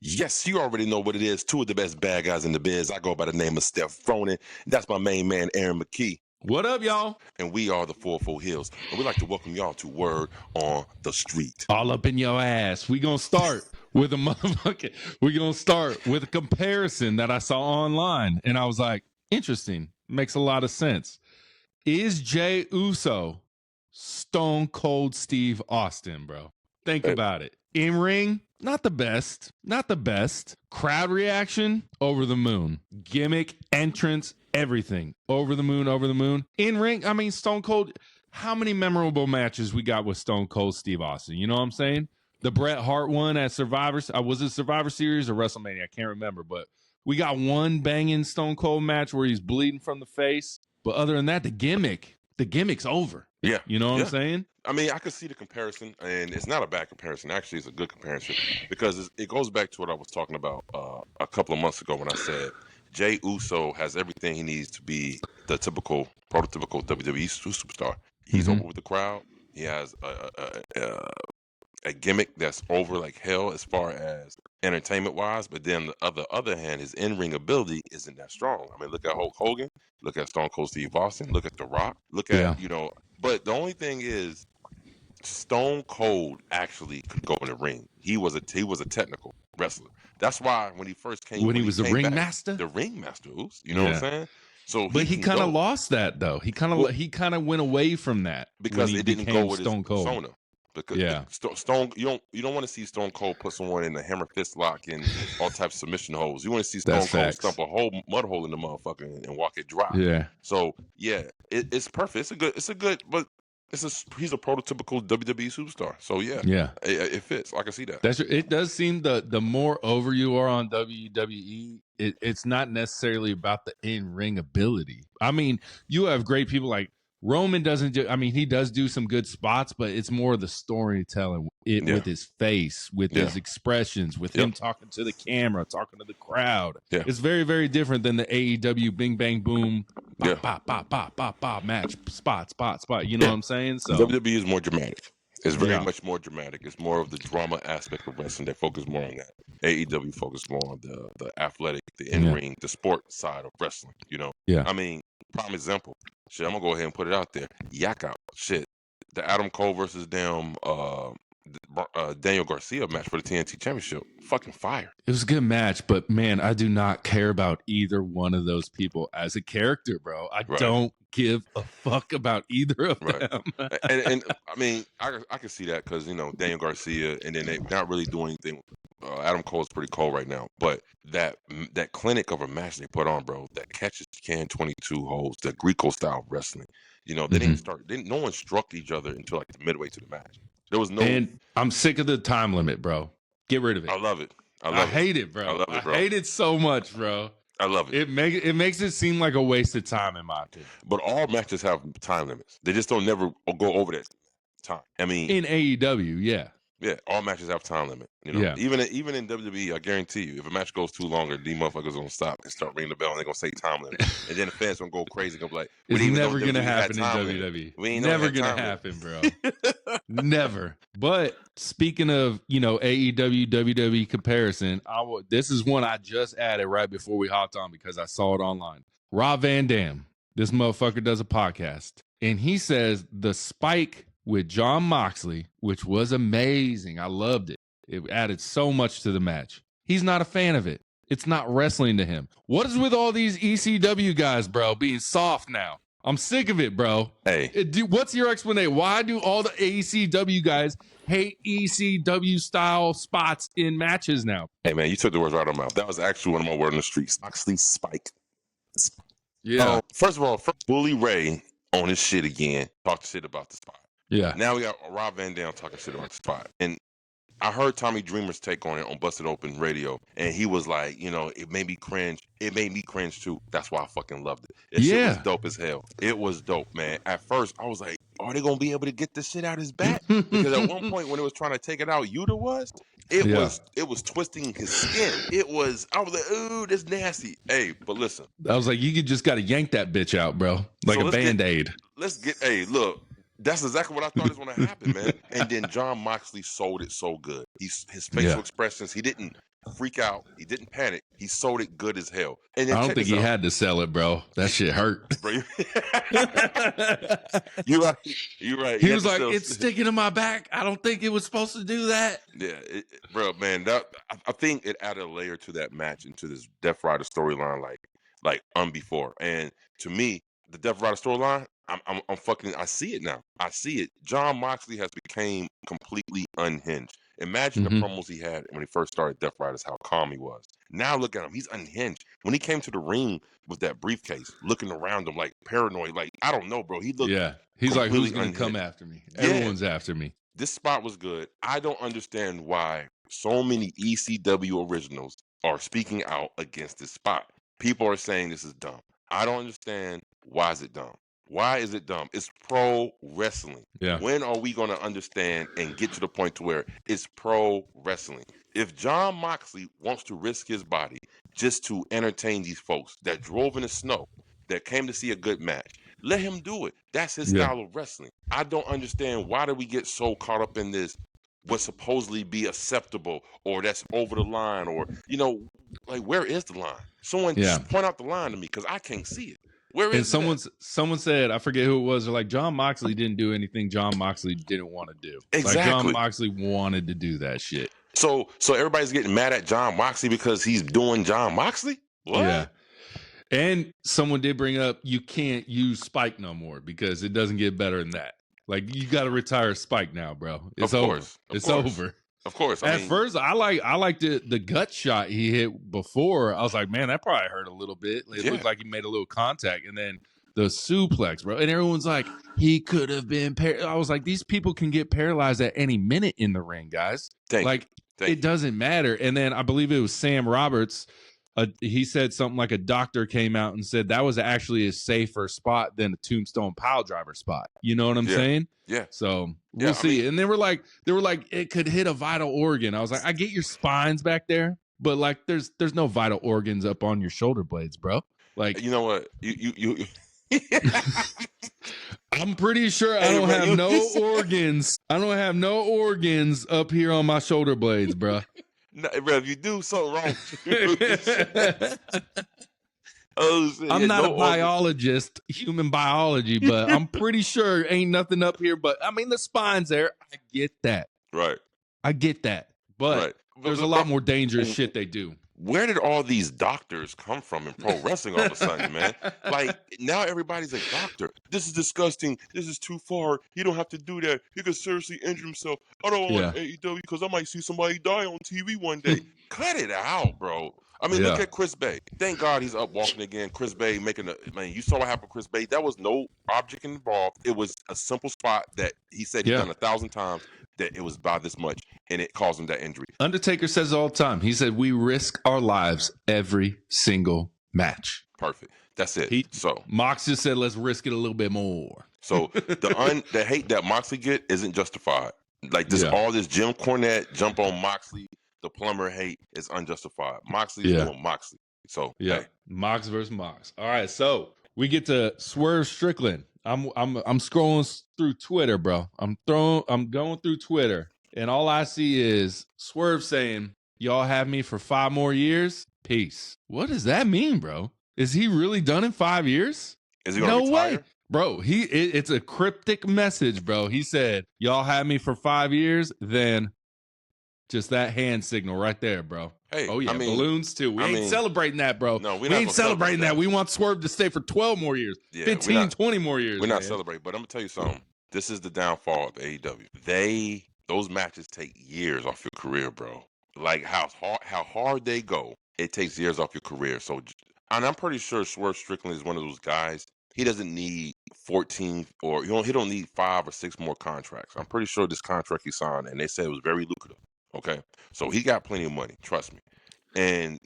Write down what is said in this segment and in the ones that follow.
Yes, you already know what it is. Two of the best bad guys in the biz. I go by the name of Steph Fronin. That's my main man, Aaron McKee. What up, y'all? And we are the 44 HEELZ. And we'd like to welcome y'all to Word on the Street. All up in your ass. We gonna start with a motherfucker. We gonna start with a comparison that I saw online, and I was like, interesting. Makes a lot of sense. Is Jey Uso Stone Cold Steve Austin, bro? Think about it. In ring, not the best. Not the best. Crowd reaction, over the moon. Gimmick, entrance, everything. Over the moon, over the moon. In ring, I mean, Stone Cold, how many memorable matches we got with Stone Cold Steve Austin? You know what I'm saying? The Bret Hart one at Survivor, was it Survivor Series or WrestleMania? I can't remember, but we got one banging Stone Cold match where he's bleeding from the face. But other than that, the gimmick's over. Yeah. You know what I'm saying? I mean, I could see the comparison, and it's not a bad comparison. Actually, it's a good comparison because it goes back to what I was talking about a couple of months ago when I said Jey Uso has everything he needs to be the prototypical WWE superstar. He's over with the crowd. He has a gimmick that's over like hell as far as entertainment-wise, but then on the other hand, his in-ring ability isn't that strong. I mean, look at Hulk Hogan, look at Stone Cold Steve Austin, look at The Rock, look at, but the only thing is Stone Cold actually could go in the ring. He was a technical wrestler. That's why when he first came, when he was the ringmaster, you know what I'm saying? So, but he kind of lost that though. He kind of went away from that because it didn't go with Stone his Cold. persona. Because Stone, you don't want to see Stone Cold put someone in the hammer fist lock and all types of submission holes. You want to see Stone Cold stump a whole mud hole in the motherfucker and walk it dry. Yeah. So it's perfect. It's a good, but he's a prototypical WWE superstar. So it fits. I can see that. It does seem the more over you are on WWE, it's not necessarily about the in-ring ability. I mean, you have great people like Roman doesn't do. I mean, he does do some good spots, but it's more the storytelling with his face, with his expressions, with him talking to the camera, talking to the crowd. Yeah. It's very, very different than the AEW Bing Bang Boom, bop, bop, bop, bop, bop, match, spot. You know what I'm saying? So WWE is more dramatic. It's very much more dramatic. It's more of the drama aspect of wrestling. They focus more on that. AEW focus more on the athletic, the in-ring, the sport side of wrestling. You know? Yeah. I mean, prime example. Shit, I'm gonna go ahead and put it out there. Yak out. Shit. The Adam Cole versus Daniel Garcia match for the TNT Championship. Fucking fire. It was a good match, but man, I do not care about either one of those people as a character, bro. I don't give a fuck about either of them. and I mean, I can see that because Daniel Garcia, and then they're not really doing anything. Adam Cole's pretty cold right now, but that clinic of a match they put on, bro, that catches can 22 holds, the Greco style wrestling. They didn't start. No one struck each other until like the midway to the match. There was no. And I'm sick of the time limit, bro. Get rid of it. I love it. I hate it, bro. I hate it so much, bro. I love it. It makes it seem like a waste of time, in my opinion. But all matches have time limits. They just don't never go over that time. I mean, in AEW, yeah, all matches have time limit. Even in WWE, I guarantee you, if a match goes too long, these motherfuckers gonna stop and start ringing the bell, and they're gonna say time limit, and then the fans gonna go crazy, gonna be like, "It's never gonna happen in WWE. We ain't never gonna happen, bro. Never." But speaking of AEW WWE comparison, this is one I just added right before we hopped on because I saw it online. Rob Van Dam, this motherfucker does a podcast, and he says the spike with John Moxley, which was amazing. I loved it. It added so much to the match. He's not a fan of it. It's not wrestling to him. What is with all these ECW guys, bro, being soft now? I'm sick of it, bro. Hey. What's your explanation? Why do all the ECW guys hate ECW style spots in matches now? Hey, man, you took the words right out of my mouth. That was actually one of my words in the streets. Moxley Spike. Yeah. First of all, Bully Ray on his shit again. Talked shit about the spot. Yeah. Now we got Rob Van Dam talking shit about the spot. And I heard Tommy Dreamer's take on it on Busted Open Radio, and he was like, it made me cringe. It made me cringe too. That's why I fucking loved it. That shit was dope as hell. It was dope, man. At first, I was like, are they gonna be able to get this shit out his back? Because at one point when it was trying to take it out, Yuta it was twisting his skin. I was like, ooh, that's nasty. Hey, but listen. I was like, you just gotta yank that bitch out, bro. Like a Band-Aid. Look. That's exactly what I thought was going to happen, man. And then John Moxley sold it so good. His facial expressions, he didn't freak out. He didn't panic. He sold it good as hell. And then I don't think he had to sell it, bro. That shit hurt. Bro, you're right. You're right. He was like, it's sticking to my back. I don't think it was supposed to do that. Yeah, bro, man. I think it added a layer to that match and to this Death Rider storyline, like before. And to me, the Death Rider storyline, I see it now. I see it. Jon Moxley has become completely unhinged. Imagine the promos he had when he first started Death Riders, how calm he was. Now look at him. He's unhinged. When he came to the ring with that briefcase, looking around him like paranoid, like, I don't know, bro. He looked He's like, who's going to come after me? Everyone's after me. This spot was good. I don't understand why so many ECW originals are speaking out against this spot. People are saying this is dumb. I don't understand. Why is it dumb? Why is it dumb? It's pro wrestling. Yeah. When are we going to understand and get to the point to where it's pro wrestling? If Jon Moxley wants to risk his body just to entertain these folks that drove in the snow, that came to see a good match, let him do it. That's his style of wrestling. I don't understand, why do we get so caught up in this, what supposedly be acceptable, or that's over the line, or, like, where is the line? Someone just point out the line to me, because I can't see it. Where is it? Someone said, I forget who it was, they're like, Jon Moxley didn't do anything Jon Moxley didn't want to do. Exactly. Like, Jon Moxley wanted to do that shit. So everybody's getting mad at Jon Moxley because he's doing Jon Moxley? What? Yeah. And someone did bring up, you can't use Spike no more because it doesn't get better than that. Like, you got to retire Spike now, bro. It's over. It's over. Of course. At first, I liked the gut shot he hit before. I was like, man, that probably hurt a little bit. It looked like he made a little contact. And then the suplex, bro. And everyone's like, he could have been I was like, these people can get paralyzed at any minute in the ring, guys. It doesn't matter. And then I believe it was Sam Roberts. He said something like a doctor came out and said that was actually a safer spot than a tombstone pile driver spot. You know what I'm saying? Yeah. So we'll see. And they were like, it could hit a vital organ. I was like, I get your spines back there, but like, there's no vital organs up on your shoulder blades, bro. Like, you know what? You I'm pretty sure I don't have no organs. I don't have no organs up here on my shoulder blades, bro. No, bro, if you do something wrong, I'm not a biologist, human biology, but I'm pretty sure ain't nothing up here. But I mean, the spine's there. I get that. Right. I get that. But there's a lot more dangerous shit they do. Where did all these doctors come from in pro wrestling all of a sudden, man? Like, now everybody's a doctor. This is disgusting. This is too far. You don't have to do that. He could seriously injure himself. I don't want AEW because I might see somebody die on TV one day. Cut it out, bro. I mean, look at Chris Bay. Thank God he's up walking again. Chris Bay you saw what happened with Chris Bay. That was no object involved. It was a simple spot that he said he's done 1,000 times, that it was by this much, and it caused him that injury. Undertaker says all the time. He said, we risk our lives every single match. Perfect. That's it. Mox just said, let's risk it a little bit more. So the hate that Moxley get isn't justified. Like all this Jim Cornette jump on Moxley, the plumber hate is unjustified. Moxley is doing Moxley. So Mox versus Mox. All right, so we get to Swerve Strickland. I'm scrolling through Twitter, bro. I'm going through Twitter, and all I see is Swerve saying, "Y'all have me for 5 more years. Peace." What does that mean, bro? Is he really done in 5 years? Is he gonna retire? Way, bro. It's a cryptic message, bro. He said, "Y'all have me for 5 years." Then just that hand signal right there, bro. Hey, oh yeah, balloons too. We ain't celebrating that, bro. No, we ain't celebrating that. We want Swerve to stay for 12 more years, 15, 20 more years. We're not celebrating, but I'm gonna tell you something. This is the downfall of AEW. Those matches take years off your career, bro. Like how hard they go, it takes years off your career. So, and I'm pretty sure Swerve Strickland is one of those guys. He doesn't need 14 or he don't need 5 or 6 more contracts. I'm pretty sure this contract he signed, and they said it was very lucrative. Okay, so he got plenty of money, trust me, and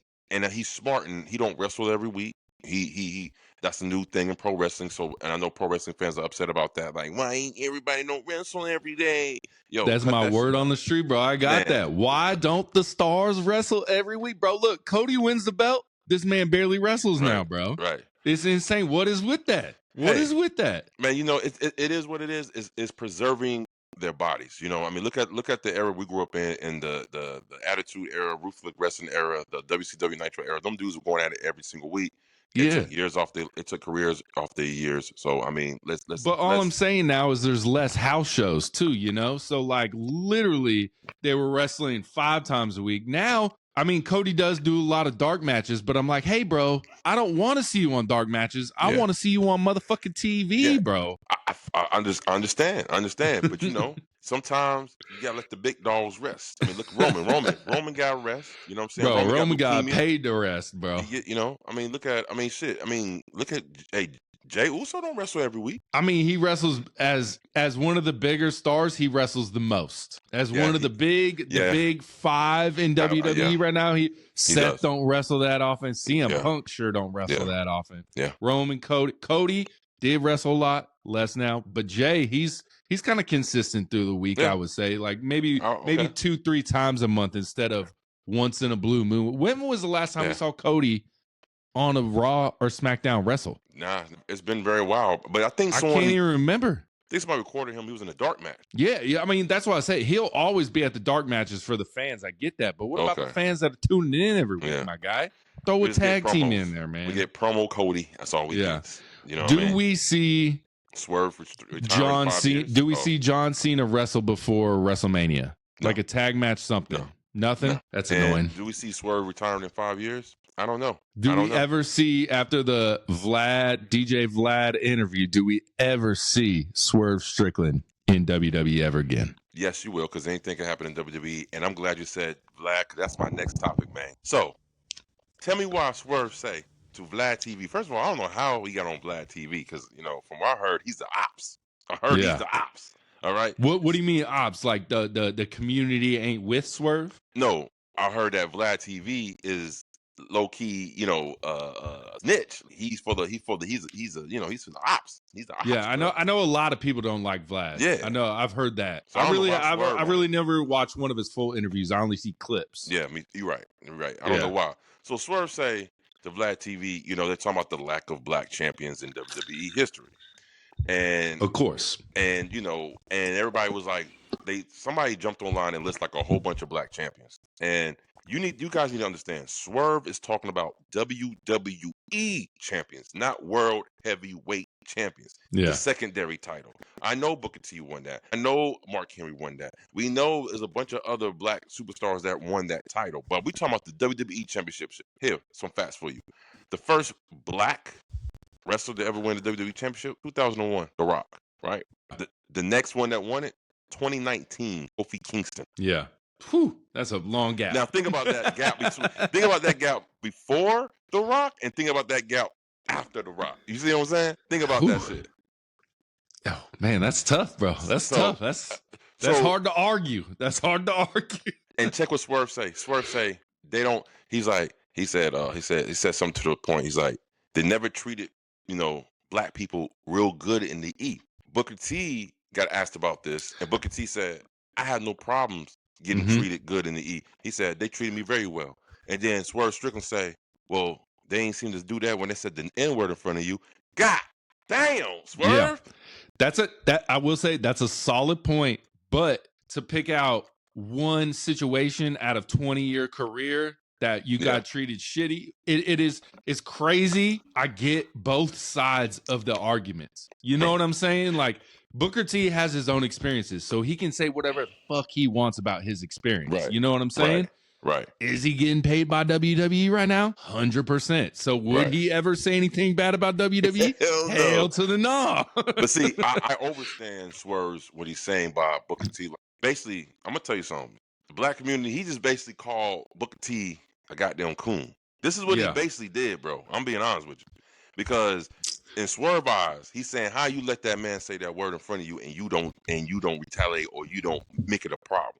he's smart, and he don't wrestle every week. He that's a new thing in pro wrestling. So, and I know pro wrestling fans are upset about that. Like, why ain't everybody don't wrestle every day? Yo, that's my word on the street, bro. I got that. Why don't the stars wrestle every week, bro? Look, Cody wins the belt. This man barely wrestles now, bro. Right. It's insane. What is with that? What is with that? Man, it is what it is. It's preserving their bodies. You know, I mean, look at the era we grew up in the Attitude Era, Ruthless Wrestling Era, the WCW Nitro era. Them dudes were going at it every single week. It Yeah. took years off. It took careers off their years. So I mean, let's. But all I'm saying now is there's less house shows too, you know? So like literally they were wrestling 5 times a week. Now, I mean, Cody does do a lot of dark matches, but I'm like, hey, bro, I don't want to see you on dark matches. I want to see you on motherfucking TV, bro. I understand. But, you know, sometimes you got to let the big dogs rest. I mean, look, Roman got rest. You know what I'm saying? Bro, Roman got paid to rest, bro. You know, I mean, look at Jey Uso don't wrestle every week. I mean, he wrestles as one of the bigger stars. He wrestles the most as one of the big 5 in WWE right now. Seth don't wrestle that often. CM Punk sure don't wrestle that often. Yeah, Roman, Cody did wrestle a lot, less now, but Jay, he's kind of consistent through the week. I would say, like maybe 2-3 times a month instead of once in a blue moon. When was the last time we saw Cody on a Raw or SmackDown wrestle? Nah, it's been very wild. But I think I can't even remember. I think somebody recorded him. He was in a dark match. Yeah. I mean, that's why I say he'll always be at the dark matches for the fans. I get that. But what about the fans that are tuning in every week, my guy? Throw a tag team in there, man. We get promo Cody. That's all we get. You know do we see Swerve John Cena? Do we see John Cena wrestle before WrestleMania? No. Like a tag match, something? No. Nothing? No. That's annoying. Do we see Swerve retiring in 5 years? I don't know. Do we ever see, after the DJ Vlad interview, do we ever see Swerve Strickland in WWE ever again? Yes, you will, because anything can happen in WWE. And I'm glad you said Vlad, because that's my next topic, man. So, tell me why Swerve say to Vlad TV. First of all, I don't know how he got on Vlad TV, because, you know, from what I heard, he's the ops. He's the ops. All right. What do you mean ops? Like the community ain't with Swerve? No, I heard that Vlad TV is low key, you know, niche. He's for the ops. He's the ops. Yeah, I know a lot of people don't like Vlad. Yeah, I know. I've heard that. So I really never watched one of his full interviews. I only see clips. Yeah, you're right. I don't know why. So Swerve say to Vlad TV, you know, they're talking about the lack of black champions in WWE history. And of course, and you know, and everybody was like, somebody jumped online and listed like a whole bunch of black champions. And you guys need to understand, Swerve is talking about WWE champions, not world heavyweight champions. Yeah. The secondary title. I know Booker T won that. I know Mark Henry won that. We know there's a bunch of other black superstars that won that title. But we talking about the WWE championship. Here, some facts for you. The first black wrestler to ever win the WWE Championship, 2001, The Rock, right? The next one that won it, 2019, Kofi Kingston. Yeah. Whew, that's a long gap. Now think about that gap. Think about that gap before The Rock and think about that gap after The Rock. You see what I'm saying? Think about that shit. Oh, man, that's tough, bro. That's tough. That's hard to argue. That's hard to argue. And check what Swerve say. Swerve say they don't. He said something to the point. He's like, they never treated, you know, black people real good in the E. Booker T got asked about this, and Booker T said, I had no problems getting treated good in the E. He said, they treated me very well. And then Swerve Strickland say, well, they ain't seem to do that when they said the N-word in front of you. God damn, Swerve. Yeah. I will say that's a solid point, but to pick out one situation out of 20-year career that you got treated shitty, it's crazy. I get both sides of the arguments. You know what I'm saying? Like, Booker T has his own experiences, so he can say whatever the fuck he wants about his experience. Right. You know what I'm saying? Right. Is he getting paid by WWE right now? 100%. So would he ever say anything bad about WWE? Hell to the no. But see, I understand Swerve's what he's saying by Booker T. Basically, I'm gonna tell you something. The black community, he just basically called Booker T a goddamn coon. This is what he basically did, bro. I'm being honest with you. Because in Swerve eyes, he's saying how you let that man say that word in front of you and you don't retaliate or you don't make it a problem.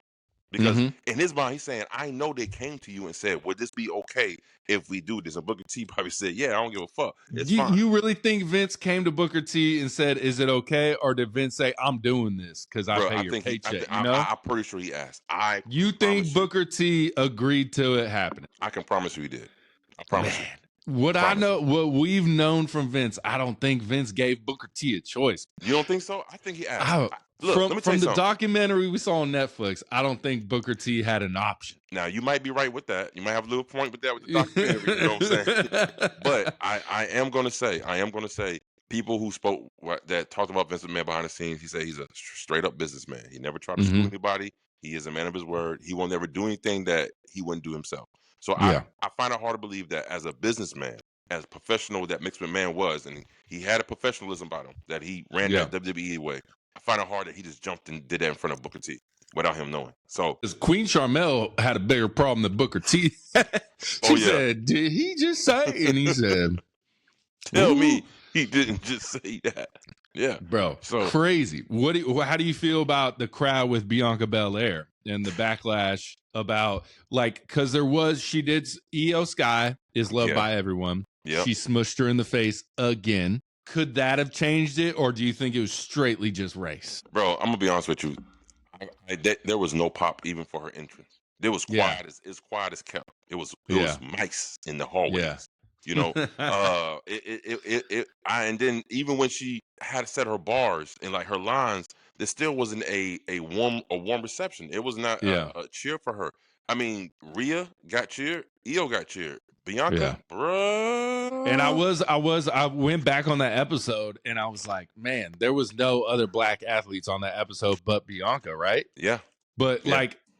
Because in his mind, he's saying, I know they came to you and said, would this be okay if we do this? And Booker T probably said, yeah, I don't give a fuck. It's fine. You really think Vince came to Booker T and said, is it okay? Or did Vince say, I'm doing this because I pay your paycheck? I'm pretty sure he asked. You think Booker T agreed to it happening? I can promise you he did. I promise you. What we've known from Vince, I don't think Vince gave Booker T a choice. You don't think so? I think he asked. Look, let me tell from you the something. documentary we saw on Netflix, I don't think Booker T had an option. Now, you might be right with that. You might have a little point with that with the documentary. You know what I'm saying? But I am going to say, people who spoke that talked about Vince McMahon behind the scenes, he said he's a straight up businessman. He never tried to screw anybody. He is a man of his word. He will never do anything that he wouldn't do himself. So Yeah. I find it hard to believe that as a businessman, as professional that Mixed McMahon was, and he had a professionalism about him, that he ran that WWE way. I find it hard that he just jumped and did that in front of Booker T without him knowing. So Queen Charmel had a bigger problem than Booker T. She said, "Did he just say?" And he said, "Tell me he didn't just say that." Yeah, bro. So crazy. How do you feel about the crowd with Bianca Belair and the backlash about because she did Io Sky is loved by everyone. Yep. She smushed her in the face again. Could that have changed it, or do you think it was straightly just race? Bro, I'm gonna be honest with you. There was no pop even for her entrance. It was quiet as quiet as kept. It was mice in the hallways. Yeah. You know, and then even when she had set her bars and her lines, there still wasn't a warm reception. It was not a cheer for her. I mean, Rhea got cheered, Io got cheered, Bianca, bro. And I went back on that episode and I was like, man, there was no other black athletes on that episode but Bianca, right? Yeah. But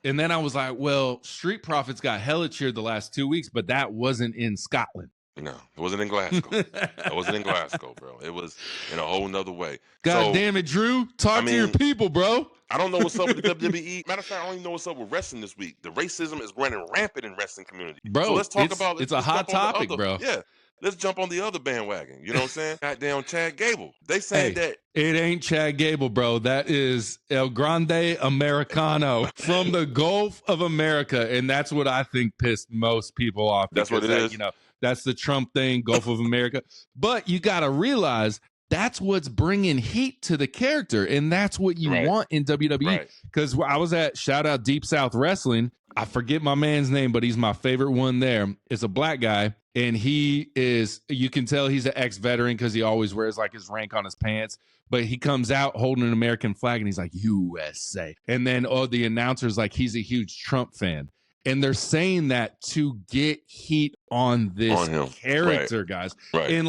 and then I was like, well, Street Profits got hella cheered the last 2 weeks, but that wasn't in Scotland. No, it wasn't in Glasgow. It wasn't in Glasgow, bro. It was in a whole nother way. God damn it, Drew. Talk to your people, bro. I don't know what's up with the WWE. Matter of fact, I don't even know what's up with wrestling this week. The racism is running rampant in wrestling community. Bro, so let's talk about it's a hot topic, bro. Yeah. Let's jump on the other bandwagon. You know what I'm saying? Goddamn Chad Gable. They saying that it ain't Chad Gable, bro. That is El Grande Americano from the Gulf of America. And that's what I think pissed most people off. That's what it is. You know, that's the Trump thing, Gulf of America. But you got to realize that's what's bringing heat to the character. And that's what you want in WWE. Because I was at shout out Deep South Wrestling. I forget my man's name, but he's my favorite one there. It's a black guy. And he is, you can tell he's an ex-veteran because he always wears his rank on his pants. But he comes out holding an American flag and he's like, USA. And then the announcer's he's a huge Trump fan. And they're saying that to get heat on this character, guys. Right. And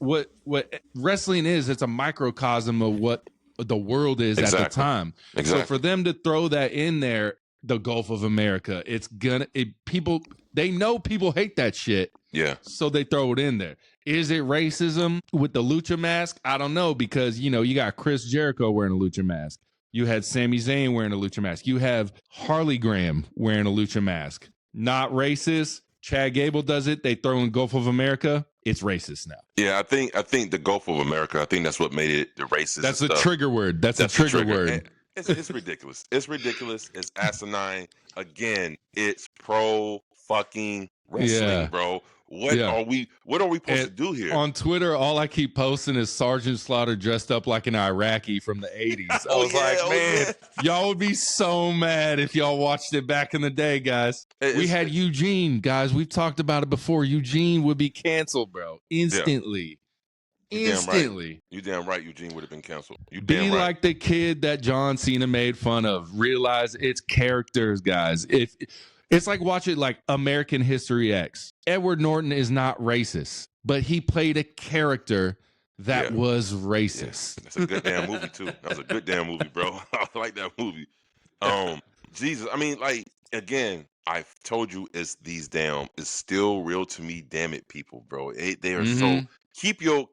what wrestling is, it's a microcosm of what the world is at the time. Exactly. So for them to throw that in there, the Gulf of America, they know people hate that shit. Yeah. So they throw it in there. Is it racism with the lucha mask? I don't know, because you got Chris Jericho wearing a lucha mask. You had Sami Zayn wearing a lucha mask. You have Harley Graham wearing a lucha mask. Not racist. Chad Gable does it. They throw in Gulf of America. It's racist now. Yeah, I think the Gulf of America, I think that's what made it the racist. That's a trigger word. That's a trigger word. It's ridiculous. It's ridiculous. It's asinine. Again, it's pro fucking wrestling, bro. What are we supposed to do here? On Twitter, all I keep posting is Sergeant Slaughter dressed up like an Iraqi from the 80s. I was man, y'all would be so mad if y'all watched it back in the day, guys. We had Eugene, guys. We've talked about it before. Eugene would be canceled, bro. Instantly. Instantly. You damn right Eugene would have been canceled. Be like the kid that John Cena made fun of. Realize it's characters, guys. It's like watching American History X. Edward Norton is not racist, but he played a character that was racist. Yeah. That's a good damn movie too. That was a good damn movie, bro. I like that movie. Jesus, I mean, again, I've told you it's still real to me. Damn it, people, bro. They are so. Keep your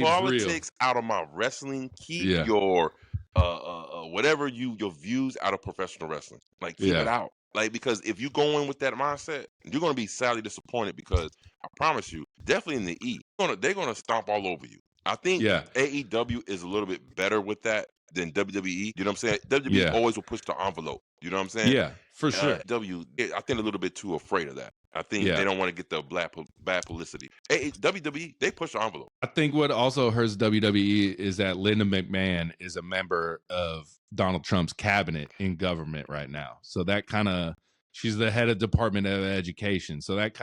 politics out of my wrestling. Keep your whatever your views out of professional wrestling. Keep it out. Because if you go in with that mindset, you're gonna be sadly disappointed, because I promise you, definitely in the E, they're gonna stomp all over you. I think AEW is a little bit better with that than WWE. You know what I'm saying? WWE always will push the envelope. You know what I'm saying? Yeah, for sure. I think a little bit too afraid of that. I think they don't want to get the bad publicity. WWE, they push the envelope. I think what also hurts WWE is that Linda McMahon is a member of Donald Trump's cabinet in government right now. So that she's the head of Department of Education. So that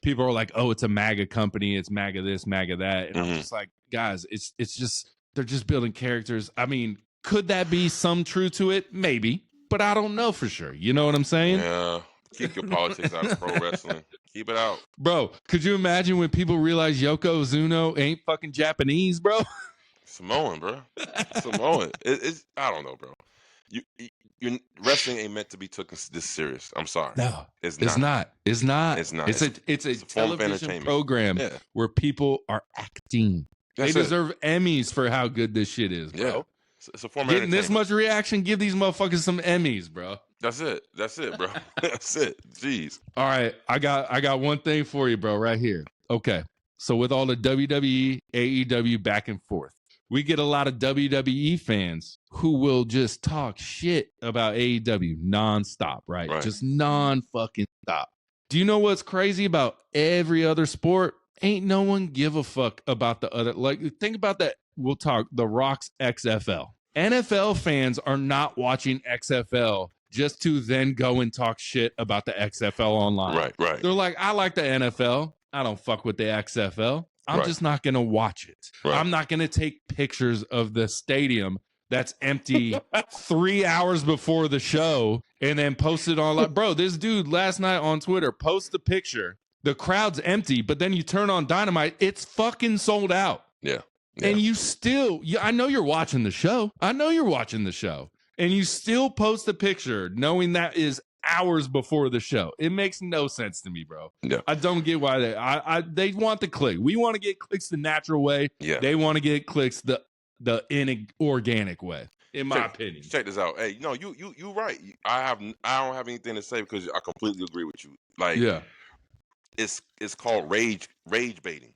people are like, oh, it's a MAGA company. It's MAGA this, MAGA that. And I'm just like, guys, it's just They're just building characters. I mean, could that be some truth to it? Maybe, but I don't know for sure. You know what I'm saying? Yeah. Keep your politics out of pro wrestling. Keep it out. Bro, could you imagine when people realize Yokozuna ain't fucking Japanese, bro? Samoan, bro. Samoan. It's I don't know, bro. Wrestling ain't meant to be taken this serious. I'm sorry. No, it's not. It's not. It's not. It's a form of television program where people are acting. They deserve Emmys for how good this shit is, bro. Yeah. It's a form of Getting this much reaction, give these motherfuckers some Emmys, bro. That's it, bro. That's it. Jeez. All right, I got one thing for you, bro, right here. Okay, so with all the WWE, AEW back and forth, we get a lot of WWE fans who will just talk shit about AEW nonstop, right? Just non-fucking stop. Do you know what's crazy about every other sport? Ain't no one give a fuck about the other. Like, think about that. We'll talk The Rock's XFL. NFL fans are not watching XFL just to then go and talk shit about the XFL online. Right. They're like, I like the NFL. I don't fuck with the XFL. I'm just not going to watch it. I'm not going to take pictures of the stadium that's empty 3 hours before the show and then post it online. Bro, this dude last night on Twitter posted a picture. The crowd's empty, but then you turn on Dynamite, it's fucking sold out. Yeah. And you still, I know you're watching the show. And you still post a picture knowing that is hours before the show. It makes no sense to me, bro. Yeah. I don't get why they want the click. We want to get clicks the natural way. Yeah. They want to get clicks the inorganic way, in my opinion. Check this out. Hey, you right. I don't have anything to say because I completely agree with you. Like, it's called rage baiting.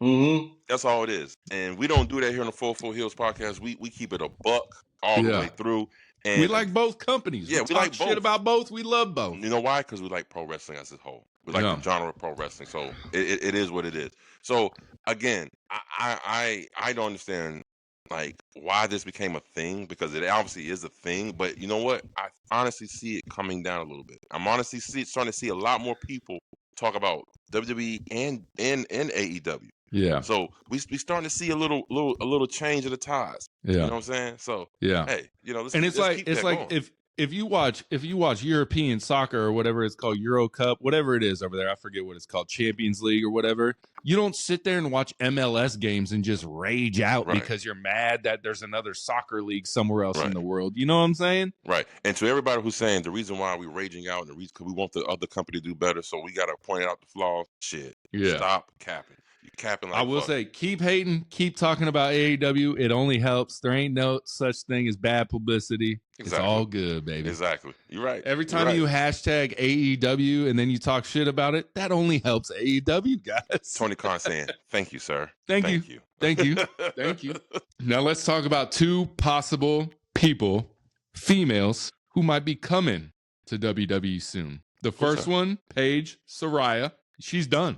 Mm-hmm. That's all it is. And we don't do that here on the Full HEELZ podcast. We keep it a buck all the way through. And we like both companies. Yeah, we like shit about both. We love both. You know why? Because we like pro wrestling as a whole. We like the genre of pro wrestling. So it is what it is. So again, I don't understand like why this became a thing, because it obviously is a thing. But you know what? I honestly see it coming down a little bit. I'm honestly starting to see a lot more people talk about WWE and AEW. Yeah. So we starting to see a little change of the ties. Yeah. You know what I'm saying? So hey, let's and it's like going. if you watch European soccer or whatever it's called, Euro Cup, whatever it is over there, I forget what it's called, Champions League or whatever. You don't sit there and watch MLS games and just rage out because you're mad that there's another soccer league somewhere else in the world. You know what I'm saying? Right. And to everybody who's saying the reason why we're raging out and the reason because we want the other company to do better, so we got to point out the flaws. Shit. Yeah. Stop capping. You capping like I will say, keep hating, keep talking about AEW. It only helps. There ain't no such thing as bad publicity. Exactly. It's all good, baby. Exactly. You're right. Every time you hashtag AEW and then you talk shit about it, that only helps AEW, guys. Tony Khan saying, thank you, sir. Thank you. Thank you. Now let's talk about two possible people, females, who might be coming to WWE soon. The first one, Paige Saraya. She's done.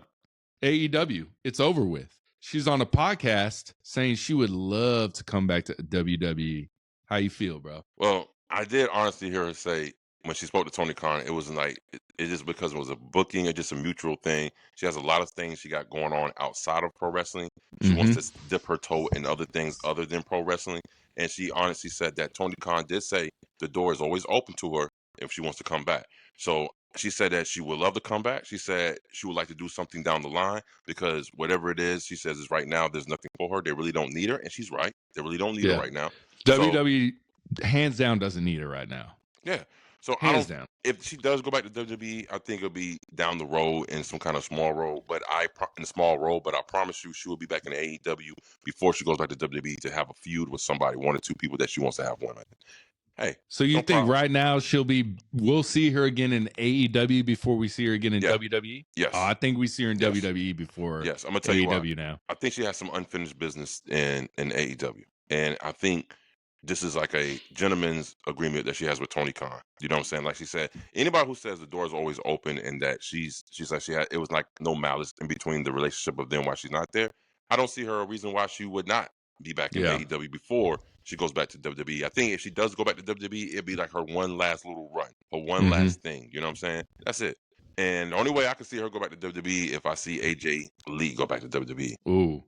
AEW, it's over with. She's on a podcast saying she would love to come back to WWE. How you feel, bro? Well, I did honestly hear her say when she spoke to Tony Khan, it wasn't like it just because it was a booking or just a mutual thing. She has a lot of things she got going on outside of pro wrestling. She wants to dip her toe in other things other than pro wrestling. And she honestly said that Tony Khan did say the door is always open to her if she wants to come back. So she said that she would love to come back. She said she would like to do something down the line because whatever it is, she says is right now there's nothing for her. They really don't need her. And she's right. They really don't need her right now. WWE, hands down, doesn't need her right now. Yeah. So hands down. If she does go back to WWE, I think it'll be down the road in some kind of small role. But I promise you she will be back in AEW before she goes back to WWE to have a feud with somebody, one or two people that she wants to have one with. Hey, so you think right now we'll see her again in AEW before we see her again in WWE? Yes. I think we see her in WWE before. Yes, I'm gonna tell you AEW now. I think she has some unfinished business in AEW, and I think this is like a gentleman's agreement that she has with Tony Khan. You know what I'm saying? Like she said, anybody who says the door is always open and that she's like it was like no malice in between the relationship of them while she's not there. I don't see her a reason why she would not be back in AEW before she goes back to WWE. I think if she does go back to WWE, it'd be like her one last little run, her one last thing. You know what I'm saying? That's it. And the only way I can see her go back to WWE if I see AJ Lee go back to WWE. Ooh,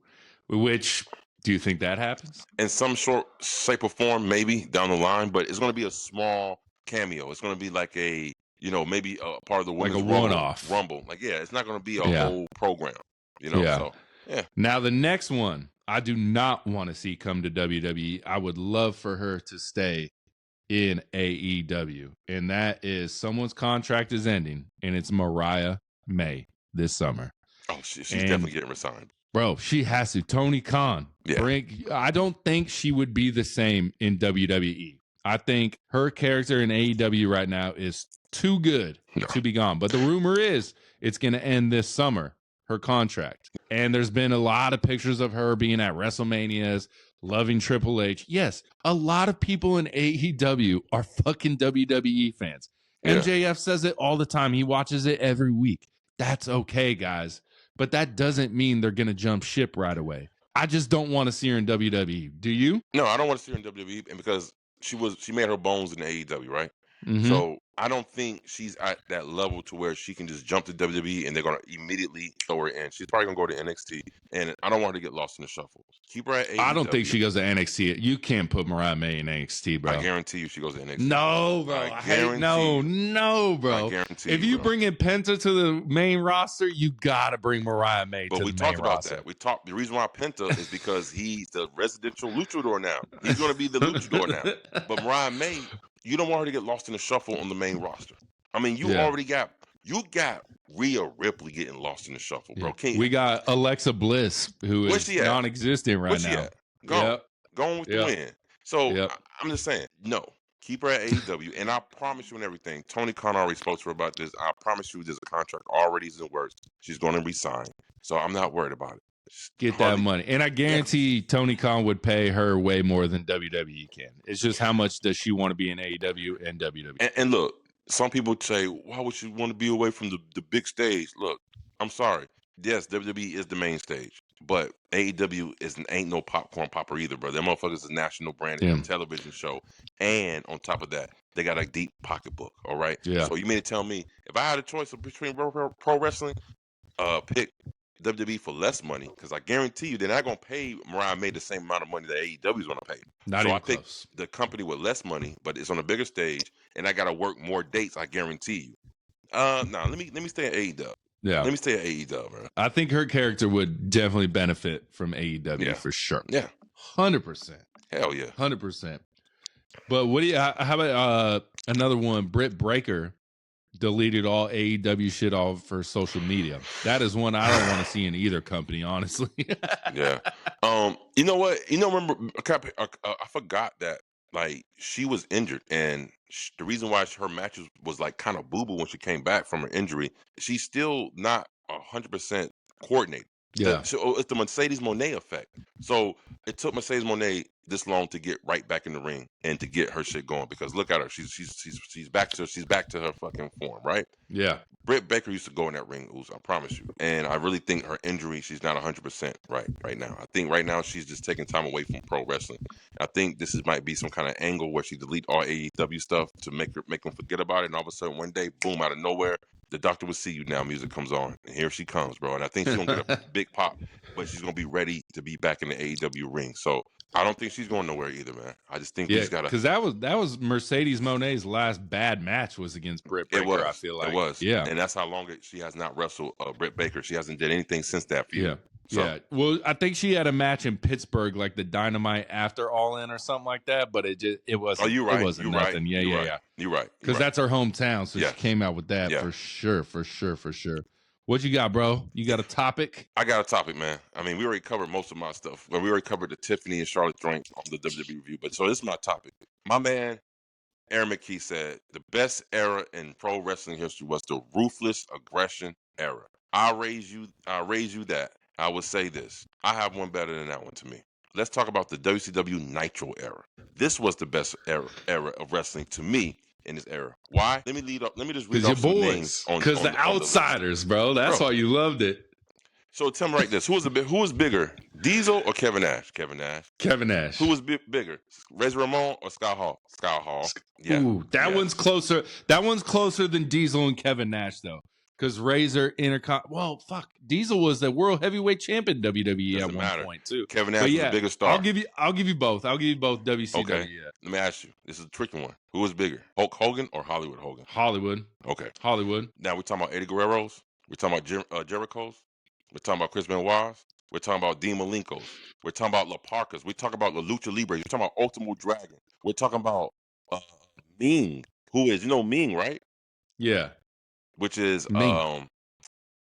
which Do you think that happens? In some short shape or form, maybe down the line, but it's going to be a small cameo. It's going to be like a, maybe a part of the women's like a one-off rumble. Like, it's not going to be a whole program, So, yeah. Now, the next one I do not want to see come to WWE. I would love for her to stay in AEW, and that is someone's contract is ending, and it's Mariah May this summer. Oh, she's definitely getting resigned. Bro, she has to. Tony Khan. Yeah. I don't think she would be the same in WWE. I think her character in AEW right now is too good to be gone. But the rumor is it's going to end this summer, her contract. And there's been a lot of pictures of her being at WrestleManias, loving Triple H. Yes, a lot of people in AEW are fucking WWE fans. Yeah. MJF says it all the time. He watches it every week. That's okay, guys. But that doesn't mean they're going to jump ship right away. I just don't want to see her in WWE. Do you? No, I don't want to see her in WWE, and because she made her bones in AEW, right? Mm-hmm. So I don't think she's at that level to where she can just jump to WWE and they're going to immediately throw her in. She's probably going to go to NXT, and I don't want her to get lost in the shuffle. Keep her at AEW. I don't think she goes to NXT. You can't put Mariah May in NXT, bro. I guarantee you she goes to NXT. No, bro. No, bro. I guarantee if you bring in Penta to the main roster, you got to bring Mariah May to the main roster. But we talked about that. The reason why Penta is because he's the residential luchador now. He's going to be the luchador now. But Mariah May, you don't want her to get lost in the shuffle on the main roster. I mean, you got Rhea Ripley getting lost in the shuffle, bro. We got Alexa Bliss, who is non-existent right now. Going with the win. So I'm just saying, no. Keep her at AEW, and I promise you and everything. Tony Khan already spoke to her about this. I promise you there's a contract already in the works. She's going to resign. So I'm not worried about it. Get that money. And I guarantee Tony Khan would pay her way more than WWE can. It's just how much does she want to be in AEW and WWE? And look, some people say, why would you want to be away from the big stage? Look, I'm sorry. Yes, WWE is the main stage, but AEW ain't no popcorn popper either, bro. Them motherfuckers is a national branded television show. And on top of that, they got a deep pocketbook, all right? Yeah. So you mean to tell me, if I had a choice between pro wrestling, pick WWE for less money, because I guarantee you they're not going to pay Mariah May the same amount of money that AEW is going to pay. Not even close. So I pick the company with less money, but it's on a bigger stage, and I got to work more dates, I guarantee you. Let me stay at AEW. Yeah. Let me stay at AEW, bro. I think her character would definitely benefit from AEW for sure. Yeah. 100%. Hell yeah. 100%. But what do you, how about another one? Britt Baker deleted all AEW shit off for social media. That is one I don't want to see in either company, honestly. Yeah. You know what? Remember, I forgot that, like, she was injured, and the reason why her match was like kind of boo-boo when she came back from her injury, she's still not 100% coordinated. Yeah. So it's the Mercedes Moné effect. So it took Mercedes Moné this long to get right back in the ring and to get her shit going, because look at her. She's back to her fucking form, right? Yeah. Britt Baker used to go in that ring, Uso, I promise you. And I really think her injury, she's not 100% right now. I think right now she's just taking time away from pro wrestling. I think this might be some kind of angle where she delete all AEW stuff to make them forget about it. And all of a sudden, one day, boom, out of nowhere, the Doctor Will See You Now music comes on. And here she comes, bro. And I think she's going to get a big pop, but she's going to be ready to be back in the AEW ring. So I don't think she's going nowhere either, man. I just think she's got to. Because that was Mercedes Moné's last bad match was against Britt Baker, I feel like. It was. Yeah. And that's how long she has not wrestled Britt Baker. She hasn't done anything since that feud. Yeah. So. Yeah. Well, I think she had a match in Pittsburgh, like the Dynamite after All In or something like that, but it wasn't. Oh, you're right. It wasn't nothing. Right. Yeah. You're right. Because that's her hometown, so she came out with that for sure. What you got, bro? You got a topic? I got a topic, man. I mean, we already covered most of my stuff. Well, we already covered the Tiffany and Charlotte joint on the WWE review, but so this is my topic. My man, Aaron McKee, said the best era in pro wrestling history was the ruthless aggression era. I raise you that. I would say this. I have one better than that one to me. Let's talk about the WCW Nitro era. This was the best era of wrestling to me in this era. Why? Let me just read off some names. Because the Outsiders, bro. That's why you loved it. So tell me right this. Who was bigger, Diesel or Kevin Nash? Kevin Nash. Who was bigger, Razor Ramon or Scott Hall? Scott Hall. Yeah. Ooh, that one's closer. That one's closer than Diesel and Kevin Nash, though. because Razor well, fuck, Diesel was the world heavyweight champion WWE Doesn't at one matter. point too. Kevin Nash was the bigger star. I'll give you both. WCW. Okay. Let me ask you. This is a tricky one. Who was bigger, Hulk Hogan or Hollywood Hogan? Hollywood. Okay. Hollywood. Now we're talking about Eddie Guerrero's. We're talking about Jericho's. We're talking about Chris Benoit's. We're talking about Dean Malenko's. We're talking about La Parka's. We're talking about La Lucha Libre. We're talking about Ultimo Dragon. We're talking about Ming, who is, Ming, right? Yeah. Which is Ming.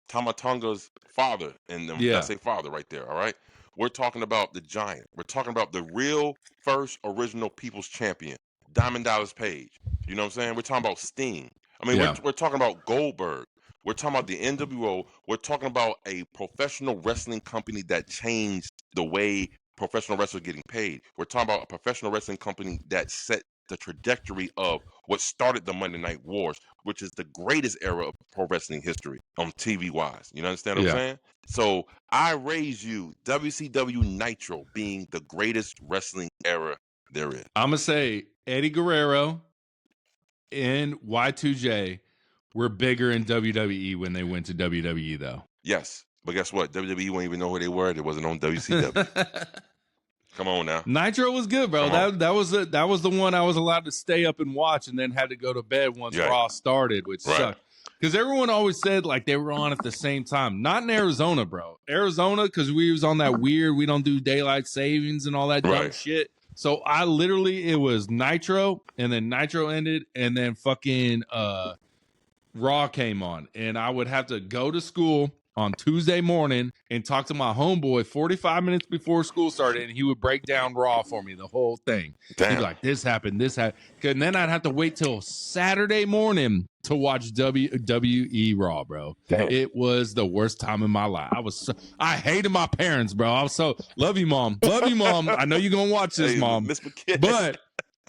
Tama Tonga's father. And I say father right there, all right? We're talking about the Giant. We're talking about the real first original People's Champion, Diamond Dallas Page. You know what I'm saying? We're talking about Sting. I mean, we're talking about Goldberg. We're talking about the NWO. We're talking about a professional wrestling company that changed the way professional wrestlers are getting paid. We're talking about a professional wrestling company that set the trajectory of what started the Monday Night Wars, which is the greatest era of pro wrestling history on TV-wise. You understand what I'm saying? So I raise you WCW Nitro being the greatest wrestling era there is. I'm going to say Eddie Guerrero and Y2J were bigger in WWE when they went to WWE, though. Yes, but guess what? WWE won't even know who they were. It wasn't on WCW. Come on now. Nitro was good, bro. That was the one I was allowed to stay up and watch, and then had to go to bed once Raw started, which sucked. Because everyone always said like they were on at the same time. Not in Arizona, bro. Arizona, because we was on that weird, we don't do daylight savings and all that dumb shit. So it was Nitro, and then Nitro ended, and then fucking Raw came on, and I would have to go to school on Tuesday morning and talk to my homeboy 45 minutes before school started, and he would break down Raw for me, the whole thing. He'd be like, this happened. And then I'd have to wait till Saturday morning to watch WWE Raw, bro. Damn. It was the worst time in my life. I hated my parents, bro. I was love you, mom. Love you, mom. I know you're going to watch this, mom. But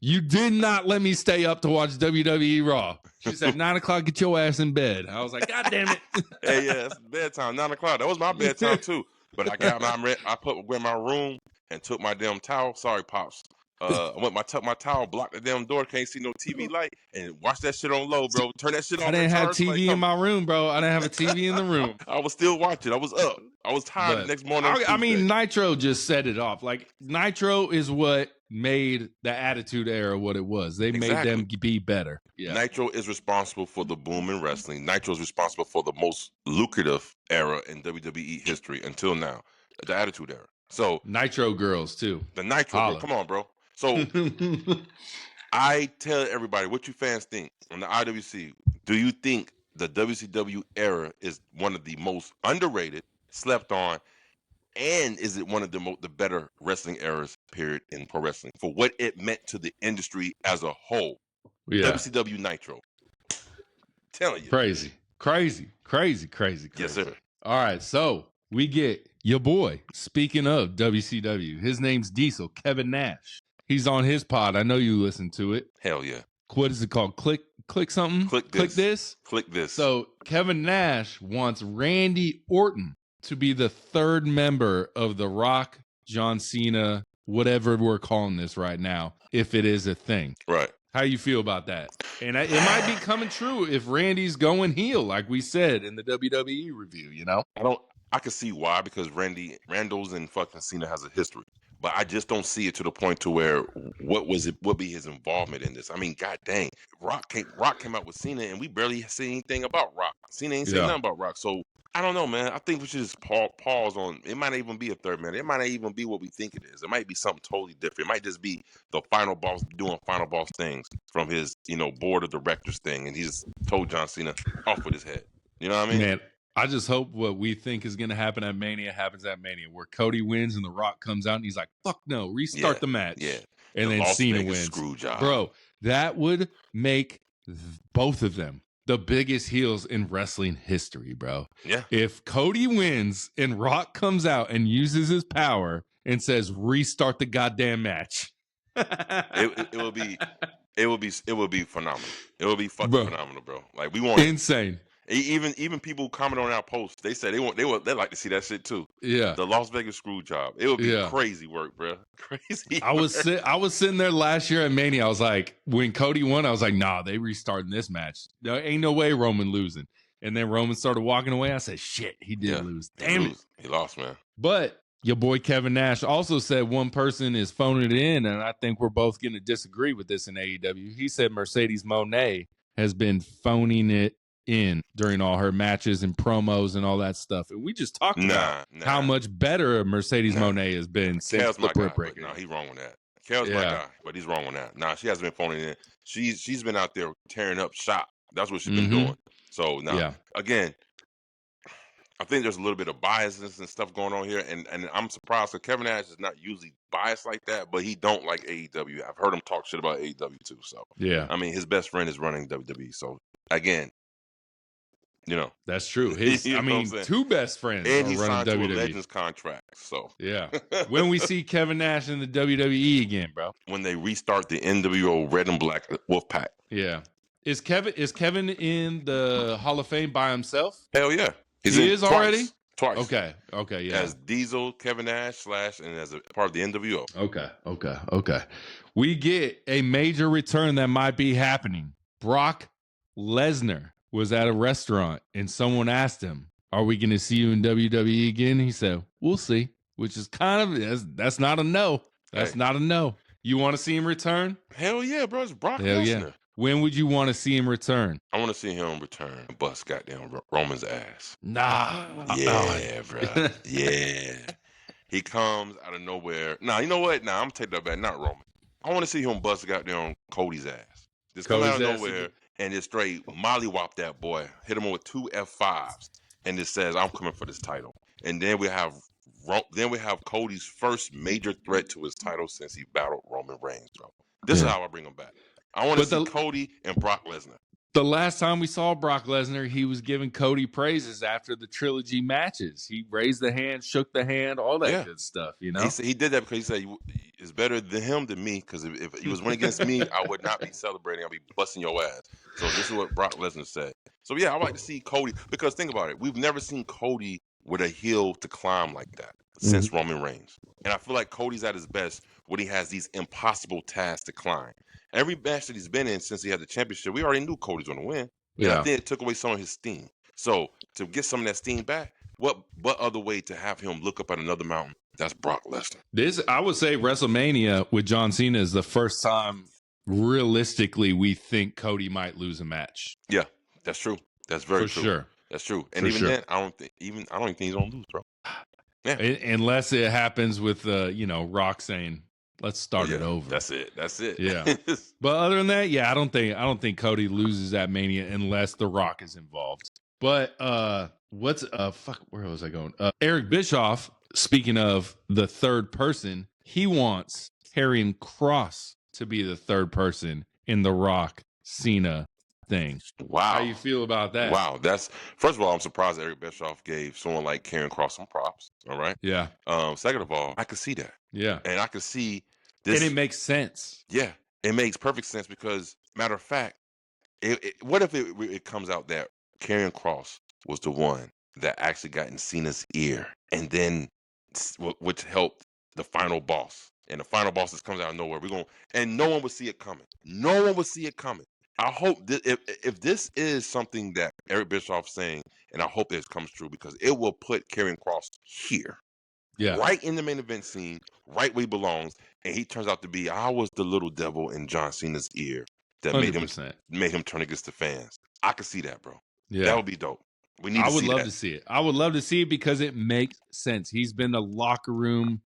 you did not let me stay up to watch WWE Raw. She said, 9 o'clock, get your ass in bed. I was like, God damn it. Hey, yeah, it's bedtime, 9 o'clock. That was my bedtime, too. But I went in my room and took my damn towel. Sorry, Pops. Tuck my towel, blocked the damn door, can't see no TV light, and watch that shit on low, bro. Turn that shit on. I didn't have TV in my room, bro. I didn't have a TV in the room. I was still watching. I was up. I was tired the next morning. I mean, Nitro just set it off. Like, Nitro is what made the Attitude Era what it was. They made them be better. Yeah. Nitro is responsible for the boom in wrestling. Nitro is responsible for the most lucrative era in WWE history until now, the Attitude Era. So Nitro girls too. The Nitro girl. Come on, bro. So I tell everybody, what you fans think on the IWC? Do you think the WCW era is one of the most underrated, slept on, and is it one of the better wrestling eras, period, in pro wrestling for what it meant to the industry as a whole? Yeah. WCW Nitro. Telling you. Crazy. Yes, sir. All right, so we get your boy. Speaking of WCW, his name's Diesel, Kevin Nash. He's on his pod. I know you listen to it. Hell yeah. What is it called? Click something? Click this. Click this. So Kevin Nash wants Randy Orton to be the third member of The Rock, John Cena, whatever we're calling this right now, if it is a thing. Right. How you feel about that? And it might be coming true if Randy's going heel, like we said in the WWE review, you know? I can see why, because Randall's and fucking Cena has a history. But I just don't see it to the point to where what be his involvement in this? I mean, god dang, Rock came out with Cena, and we barely see anything about Rock. Cena ain't saying nothing about Rock. So I don't know, man. I think we should just pause on. It might not even be a third man. It might not even be what we think it is. It might be something totally different. It might just be the final boss doing final boss things from his, board of directors thing, and he just told John Cena off with his head. You know what I mean? Man, I just hope what we think is going to happen at Mania happens at Mania, where Cody wins and The Rock comes out and he's like, fuck no, restart the match. Yeah. And then Cena wins. Screw job. Bro, that would make both of them the biggest heels in wrestling history, bro. Yeah. If Cody wins and Rock comes out and uses his power and says, restart the goddamn match. it will be phenomenal. It will be fucking phenomenal, bro. Like, we want insane. Even people comment on our post, they say they like to see that shit too. Yeah, the Las Vegas screw job. It would be crazy work, bro. Crazy. I was sitting there last year at Mania. I was like, when Cody won, I was like, nah, they restarting this match. There ain't no way Roman losing. And then Roman started walking away. I said, shit, he did lose. Damn it. He lost, man. But your boy Kevin Nash also said one person is phoning it in, and I think we're both going to disagree with this in AEW. He said Mercedes Moné has been phoning it in during all her matches and promos and all that stuff. And we just talked about how much better Mercedes Moné has been since the Britt Breaker. No, he's wrong with that. Kel's my guy, but he's wrong on that. Nah, she hasn't been phoning it in. She's been out there tearing up shop. That's what she's been doing. So now, again, I think there's a little bit of biasness and stuff going on here, and I'm surprised because Kevin Nash is not usually biased like that, but he don't like AEW. I've heard him talk shit about AEW too. So I mean, his best friend is running WWE. So again, you know, that's true. His, I mean, two best friends and are he running signed to WWE. a Legends contract. So when we see Kevin Nash in the WWE again, bro, when they restart the NWO Red and Black Wolfpack. Is Kevin in the Hall of Fame by himself? Hell yeah. He is already? Twice. Okay, yeah. As Diesel, Kevin Nash, and as a part of the NWO. Okay. We get a major return that might be happening. Brock Lesnar was at a restaurant and someone asked him, "Are we going to see you in WWE again?" He said, "We'll see," which is kind of, that's not a no. That's not a no. You want to see him return? Hell yeah, bro. It's Brock Lesnar. Yeah. When would you want to see him return? I want to see him return and bust goddamn Roman's ass. Nah. Yeah, bro. Yeah. He comes out of nowhere. Nah, you know what? Nah, I'm going to take that back. Not Roman. I want to see him bust goddamn Cody's ass. Just come out of nowhere and just straight mollywop that boy. Hit him with 2 F5s and just says, "I'm coming for this title." And then we have Cody's first major threat to his title since he battled Roman Reigns, bro. This is how I bring him back. I want to see Cody and Brock Lesnar. The last time we saw Brock Lesnar, he was giving Cody praises after the trilogy matches. He raised the hand, shook the hand, all that good stuff, you know? He did that because he said it's better than him than me, because if he was winning against me, I would not be celebrating. I'd be busting your ass. So this is what Brock Lesnar said. So yeah, I like to see Cody, because think about it. We've never seen Cody with a heel to climb like that since Roman Reigns. And I feel like Cody's at his best when he has these impossible tasks to climb. Every match that he's been in since he had the championship, we already knew Cody's going to win. And I think it took away some of his steam. So to get some of that steam back, what other way to have him look up at another mountain? That's Brock Lesnar. I would say WrestleMania with John Cena is the first time realistically we think Cody might lose a match. Yeah, that's true. That's very true. Sure. That's true. And then I don't even think he's gonna lose, bro. Yeah. Unless it happens with Rock saying, "Let's start it over." That's it. Yeah. But other than that, I don't think Cody loses at Mania unless The Rock is involved. But where was I going? Eric Bischoff, speaking of the third person, he wants Karrion Kross to be the third person in the Rock Cena thing. Wow. How you feel about that? Wow. That's, first of all, I'm surprised Eric Bischoff gave someone like Karrion Kross some props. All right. Yeah. Second of all, I could see that. Yeah. And I could see this. And it makes sense. Yeah. It makes perfect sense because, matter of fact, what if it comes out that Karrion Kross was the one that actually got in Cena's ear, and then which helped the final boss, and the final boss just comes out of nowhere. And no one would see it coming. No one would see it coming. I hope if this is something that Eric Bischoff's saying, and I hope this comes true, because it will put Karrion Kross here. Yeah. Right in the main event scene, right where he belongs, and he turns out to be, I was the little devil in John Cena's ear that 100%. made him turn against the fans. I could see that, bro. Yeah. That would be dope. I would love to see it. I would love to see it because it makes sense. He's been a locker room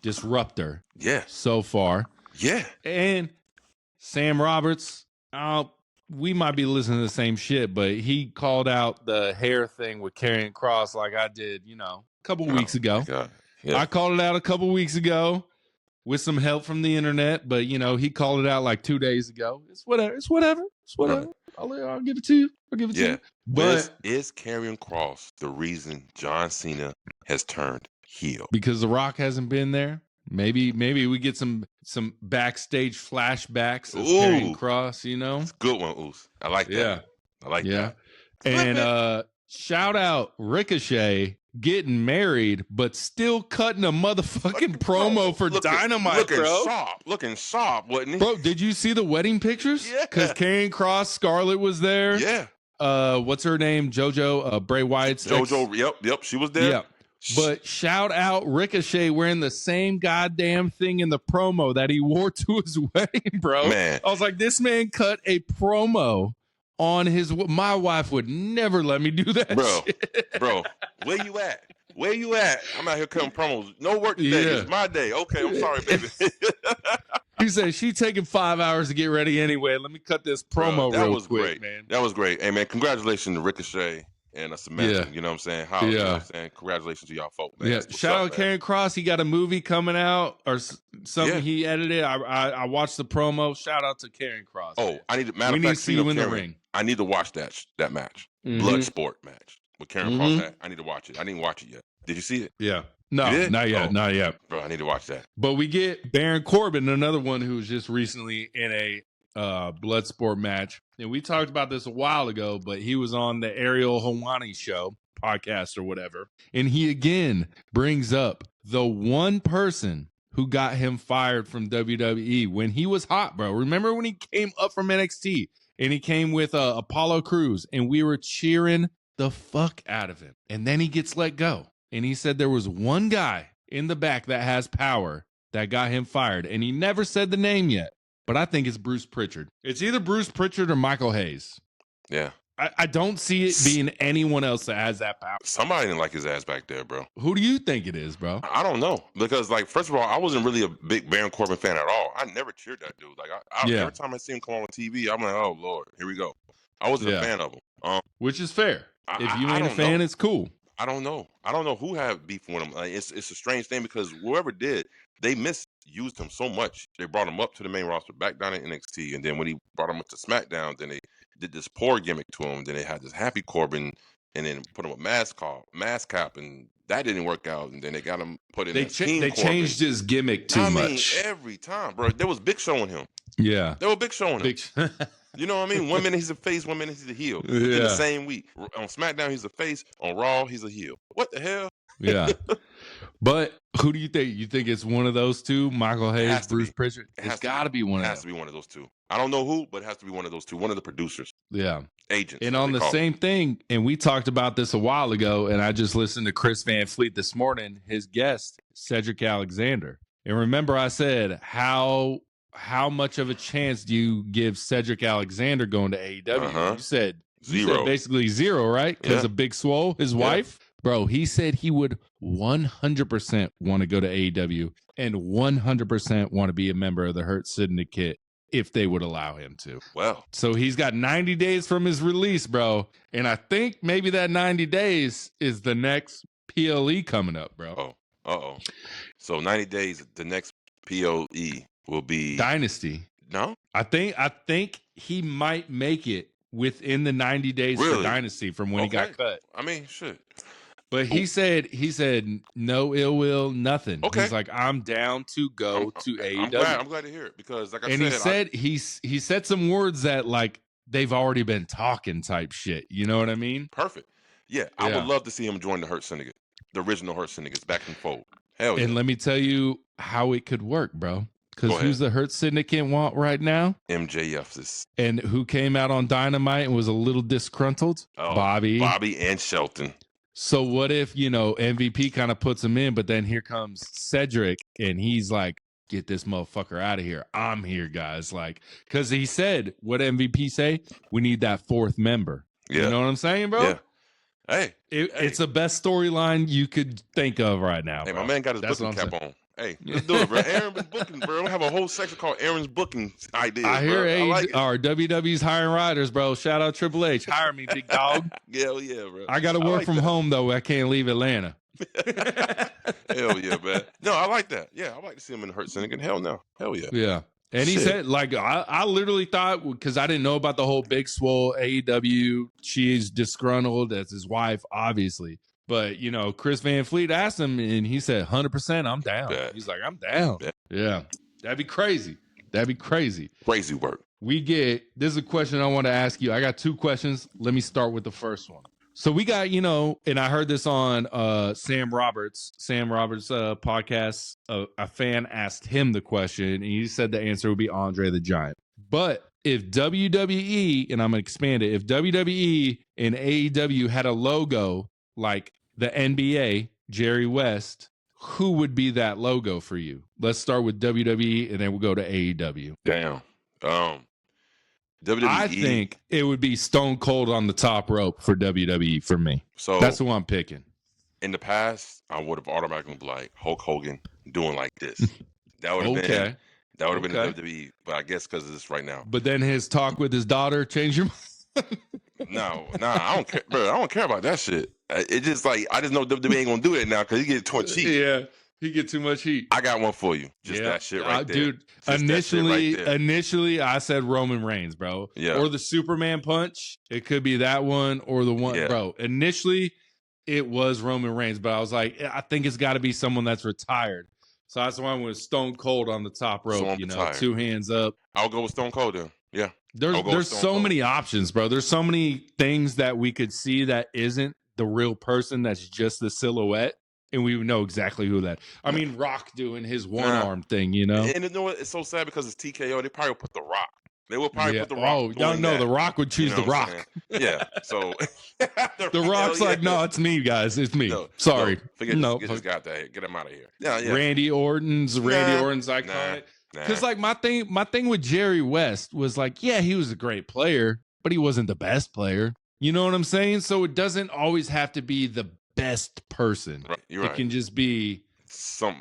disruptor. Yeah. So far. Yeah. And Sam Roberts, we might be listening to the same shit, but he called out the hair thing with Karrion Kross like I did, a couple weeks ago. Yeah. I called it out a couple weeks ago with some help from the internet, but he called it out like 2 days ago. It's whatever. Right. I'll give it to you. To you. But is Karrion Kross the reason John Cena has turned heel? Because The Rock hasn't been there? Maybe we get some backstage flashbacks of Karrion Kross, It's a good one, Oos. I like that. Yeah. I like that. And shout out Ricochet getting married, but still cutting a motherfucking promo for Dynamite, Looking sharp, wasn't he? Bro, did you see the wedding pictures? Yeah. Because Karrion Kross, Scarlett was there. Yeah. what's her name? JoJo, Bray Wyatt's JoJo, yep, she was there. Yeah. But shout out Ricochet wearing the same goddamn thing in the promo that he wore to his wedding, bro. Man. I was like, this man cut a promo on his. My wife would never let me do that, bro. Where you at? Where you at? I'm out here cutting promos. No work today. Yeah. It's my day. Okay, I'm sorry, baby. He said she taking 5 hours to get ready anyway. Let me cut this promo real quick, great. Man. That was great. Hey, man, congratulations to Ricochet and Samantha. You know what I'm saying? You know what I'm saying? Congratulations to y'all folk, man. Yeah. Shout out Karrion Kross. He got a movie coming out or something he edited. I watched the promo. Shout out to Karrion Kross. Oh, man. We need to see you in the ring. I need to watch that match. Blood sport match with Karrion Kross. I need to watch it. I didn't watch it yet. Did you see it? Yeah. No, not yet. Not yet. Bro, I need to watch that. But we get Baron Corbin, another one who was just recently in a blood sport match. And we talked about this a while ago, but he was on the Ariel Helwani show, podcast or whatever. And he again brings up the one person who got him fired from WWE when he was hot, bro. Remember when he came up from NXT and he came with Apollo Crews and we were cheering the fuck out of him. And then he gets let go. And he said there was one guy in the back that has power that got him fired. And he never said the name yet. But I think it's Bruce Pritchard. It's either Bruce Pritchard or Michael Hayes. Yeah. I don't see it being anyone else that has that power. Somebody didn't like his ass back there, bro. Who do you think it is, bro? I don't know. Because, like, first of all, I wasn't really a big Baron Corbin fan at all. I never cheered that dude. Like, every time I see him come on TV, I'm like, oh, Lord, here we go. I wasn't a fan of him. Which is fair. If you ain't a fan, it's cool. I don't know. I don't know who had beef with him. Like, it's a strange thing because whoever did, they misused him so much. They brought him up to the main roster, back down in NXT, and then when he brought him up to SmackDown, then they did this poor gimmick to him. Then they had this happy Corbin, and then put him a mask cap, and that didn't work out. And then they got him put in. They changed his gimmick too much. Every time, bro. There was Big Show in him. Yeah, they were Big Show in him. You know what I mean? 1 minute he's a face, 1 minute he's a heel. In the same week. On SmackDown, he's a face. On Raw, he's a heel. What the hell? Yeah. But who do you think? You think it's one of those two? Michael Hayes, Bruce Pritchard? It's got to be one of them. It has to be one of those two. I don't know who, but it has to be one of those two. One of the producers. Yeah. Agents. And on the same thing, and we talked about this a while ago, and I just listened to Chris Van Fleet this morning, his guest, Cedric Alexander. And remember I said, how much of a chance do you give Cedric Alexander going to AEW? You said zero. You said basically zero, right? Because of Big Swole, his wife. Bro, he said he would 100% want to go to AEW and 100% want to be a member of the Hurt Syndicate if they would allow him to. Well, so he's got 90 days from his release, bro. And I think maybe that 90 days is the next PLE coming up, bro. So 90 days, the next PLE will be Dynasty. No? I think he might make it within the 90 days for Dynasty from when he got cut. I mean, shit. But he said no ill will, nothing. Okay. He's like, I'm down to go to AEW. I'm glad to hear it because, like I said, he said some words that like they've already been talking type shit. You know what I mean? Perfect. Yeah, I would love to see him join the Hurt Syndicate, the original Hurt Syndicate's back and fold. Hell yeah. And let me tell you how it could work, bro. Because who's the Hurt Syndicate want right now? MJF's. And who came out on Dynamite and was a little disgruntled? Bobby and Shelton. So what if, MVP kind of puts him in, but then here comes Cedric and he's like, get this motherfucker out of here. I'm here, guys. Like, because he said, what MVP say? We need that fourth member. Yeah. You know what I'm saying, bro? Yeah. Hey. It's the best storyline you could think of right now. Hey, bro. my man got his booking cap on. Hey, let's do it, bro. Aaron been booking, bro. We have a whole section called Aaron's booking ideas. I hear WWE's hiring writers, bro. Shout out Triple H. Hire me, big dog. Hell yeah, bro. I got to work from home, though. I can't leave Atlanta. Hell yeah, man. No, I like that. Yeah, I like to see him in the Hurt Syndicate. Hell no. Hell yeah. Yeah. And he said, like, I literally thought, because I didn't know about the whole Big Swole AEW, she's disgruntled as his wife, obviously. But, Chris Van Fleet asked him, and he said, 100%, I'm down. He's like, I'm down. Yeah. That'd be crazy. Crazy work. This is a question I want to ask you. I got two questions. Let me start with the first one. So we got, and I heard this on Sam Roberts' podcast. A fan asked him the question, and he said the answer would be Andre the Giant. But if WWE, and I'm going to expand it, if WWE and AEW had a logo like the NBA, Jerry West, who would be that logo for you? Let's start with WWE and then we'll go to AEW. Damn. WWE. I think it would be Stone Cold on the top rope for WWE for me. So that's who I'm picking. In the past, I would have automatically been like Hulk Hogan doing like this. That would have been the WWE, but I guess because of this right now. But then his talk with his daughter changed your mind. No, I don't care, bro. I don't care about that shit. It just like I just know WWE ain't gonna do it now because he get too much heat. Yeah, he get too much heat. I got one for you. Just that shit right there, dude. Initially, I said Roman Reigns, bro. Yeah. Or the Superman punch. It could be that one or the one, bro. Initially, it was Roman Reigns, but I was like, I think it's got to be someone that's retired. So that's why I went Stone Cold on the top rope. Someone retired. 2 hands up. I'll go with Stone Cold then. Yeah. There's so many options, bro. There's so many things that we could see that isn't the real person. That's just the silhouette, and we would know exactly who that. I mean, Rock doing his one arm thing, you know. And you know what? It's so sad because it's TKO. They probably put the Rock. They will probably put the Rock. Oh, y'all know the Rock would choose the Rock. Yeah. So the Rock's like, no, it's me, guys. It's me. No, sorry. Forget this guy. Get him out of here. Yeah. Randy Orton's iconic. Because like my thing with Jerry West was like, yeah, he was a great player, but he wasn't the best player. You know what I'm saying? So it doesn't always have to be the best person. Right. You're right. It can just be just I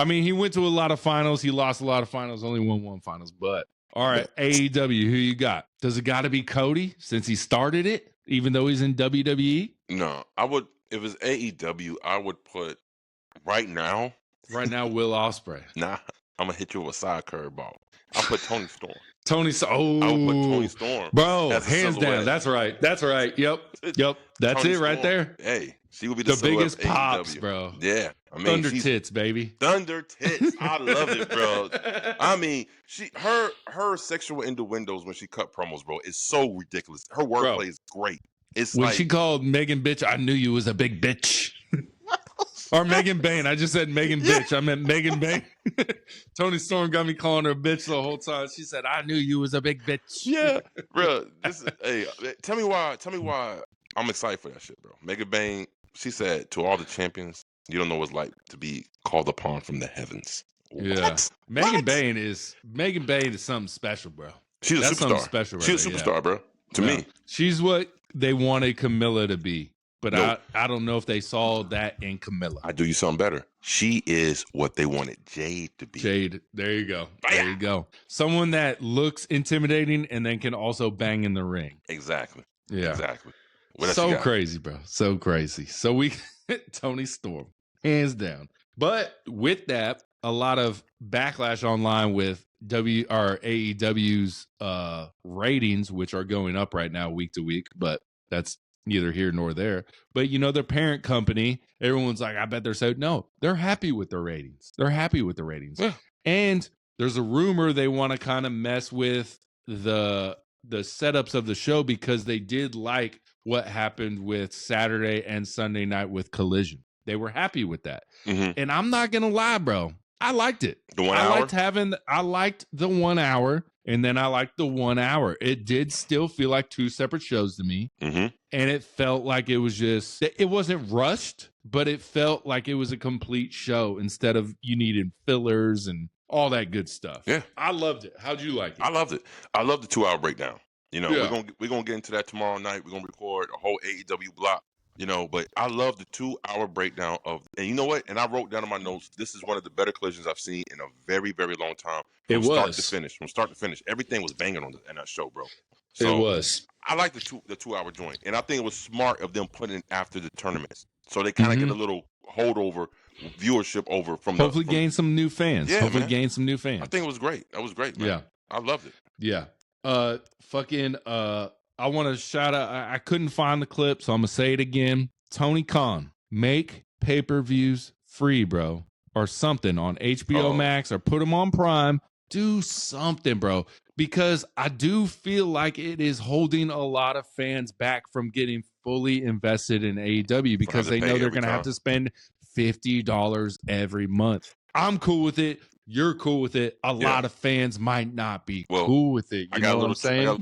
mean, he went to a lot of finals. He lost a lot of finals, only won one finals. But all right, AEW, who you got? Does it got to be Cody since he started it, even though he's in WWE? No, I would. If it's AEW, I would put right now, Will Ospreay. Nah, I'm gonna hit you with a side curveball. I'll put Tony Storm. I would put Tony Storm. Bro, hands down. That's right. Yep. That's Tony it right there. Hey, she will be the biggest pops, bro. Yeah. I mean, Thunder tits, baby. Thunder tits. I love it, bro. I mean, her sexual innuendos when she cut promos, bro, is so ridiculous. Her wordplay is great. It's when she called Megan bitch, I knew you was a big bitch. Or Megan Bain. I just said Megan bitch. I meant Megan Bain. Tony Storm got me calling her a bitch the whole time. She said, I knew you was a big bitch. Yeah. Bro, tell me why I'm excited for that shit, bro. Megan Bain, she said, to all the champions, you don't know what it's like to be called upon from the heavens. Yeah. What? Megan Bain is something special, bro. She's a superstar. Special right She's a superstar, bro. To me. She's what they wanted Camilla to be. But I don't know if they saw that in Camilla. I do you something better. She is what they wanted Jade to be. Jade. There you go. There you go. Someone that looks intimidating and then can also bang in the ring. Exactly. Yeah. Exactly. So crazy, bro. So crazy. So we Tony Storm, hands down. But with that, a lot of backlash online with AEW's ratings, which are going up right now week to week, but that's neither here nor there. But their parent company, everyone's like, I bet they're they're happy with their ratings. Yeah. And there's a rumor they want to kind of mess with the setups of the show because they did like what happened with Saturday and Sunday night with Collision. They were happy with that. Mm-hmm. And I'm not going to lie, bro. I liked it. The 1 hour? I liked the 1 hour, and then I liked the 1 hour. It did still feel like two separate shows to me. Mm-hmm. And it felt like it wasn't rushed, but it felt like it was a complete show instead of you needed fillers and all that good stuff. Yeah. I loved it. How'd you like it? I loved it. I love the 2 hour breakdown. We're gonna get into that tomorrow night. We're gonna record a whole AEW block. But I love the 2 hour breakdown and you know what? And I wrote down in my notes, this is one of the better collisions I've seen in a very, very long time. From start to finish. Everything was banging in that show, bro. So it was. I like the 2 hour joint. And I think it was smart of them putting it after the tournaments. So they kind of get a little holdover viewership over from hopefully gain some new fans. Yeah, hopefully man. gain some new fans. I think it was great. That was great, man. Yeah. I loved it. Yeah. I want to shout out. I couldn't find the clip, so I'm gonna say it again. Tony Khan, make pay-per-views free, bro, or something on HBO Max, or put them on Prime. Do something, bro, because I do feel like it is holding a lot of fans back from getting fully invested in AEW because they know they're gonna have to spend $50 every month. I'm cool with it. You're cool with it. A Yeah. lot of fans might not be Well, cool with it. I You got know a what I'm little, saying?